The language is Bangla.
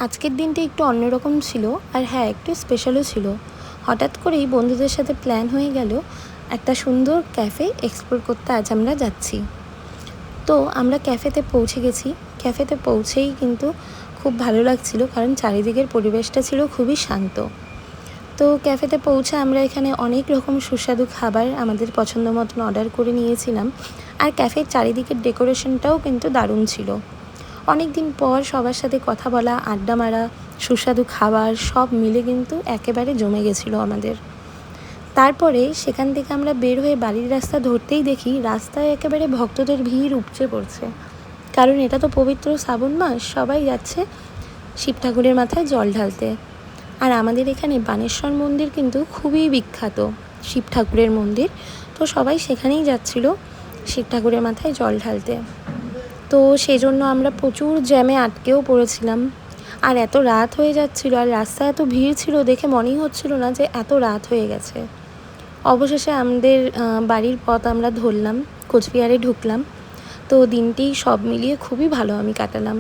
আজকের দিনটা একটু অন্যরকম ছিল, আর হ্যাঁ, একটু স্পেশালও ছিল। হঠাৎ করেই বন্ধুদের সাথে প্ল্যান হয়ে গেল একটা সুন্দর ক্যাফে এক্সপ্লোর করতে আজ আমরা যাচ্ছি। তো আমরা ক্যাফেতে পৌঁছে গেছি। ক্যাফেতে পৌঁছেই কিন্তু খুব ভালো লাগছিল, কারণ চারিদিকের পরিবেশটা ছিল খুবই শান্ত। তো ক্যাফেতে পৌঁছে আমরা এখানে অনেক রকম সুস্বাদু খাবার আমাদের পছন্দ মতন অর্ডার করে নিয়েছিলাম। আর ক্যাফের চারিদিকের ডেকোরেশনটাও কিন্তু দারুণ ছিল। অনেক দিন পর সবার সাথে কথা বলা, আড্ডা মারা, সুস্বাদু খাবার সব মিলে কিন্তু একেবারে জমে গেছিলো আমাদের। তারপরে সেখান থেকে আমরা বের হয়ে বাড়ির রাস্তা ধরতেই দেখি রাস্তায় একেবারে ভক্তদের ভিড় উপচে পড়ছে, কারণ এটা তো পবিত্র শ্রাবণ মাস, সবাই যাচ্ছে শিব ঠাকুরের মাথায় জল ঢালতে। আর আমাদের এখানে বানেশ্বর মন্দির কিন্তু খুবই বিখ্যাত শিব ঠাকুরের মন্দির, তো সবাই সেখানেই যাচ্ছিল শিব ঠাকুরের মাথায় জল ঢালতে। তো সেই জন্য আমরা প্রচুর জ্যামে আটকেও পড়েছিলাম। আর এত রাত হয়ে যাচ্ছিল, আর রাস্তায় এত ভিড় ছিল, দেখে মনেই হচ্ছিল না যে এত রাত হয়ে গেছে। অবশেষে আমাদের বাড়ির পথ আমরা ধরলাম, কোচবিহারে ঢুকলাম। তো দিনটি সব মিলিয়ে খুবই ভালো আমি কাটালাম।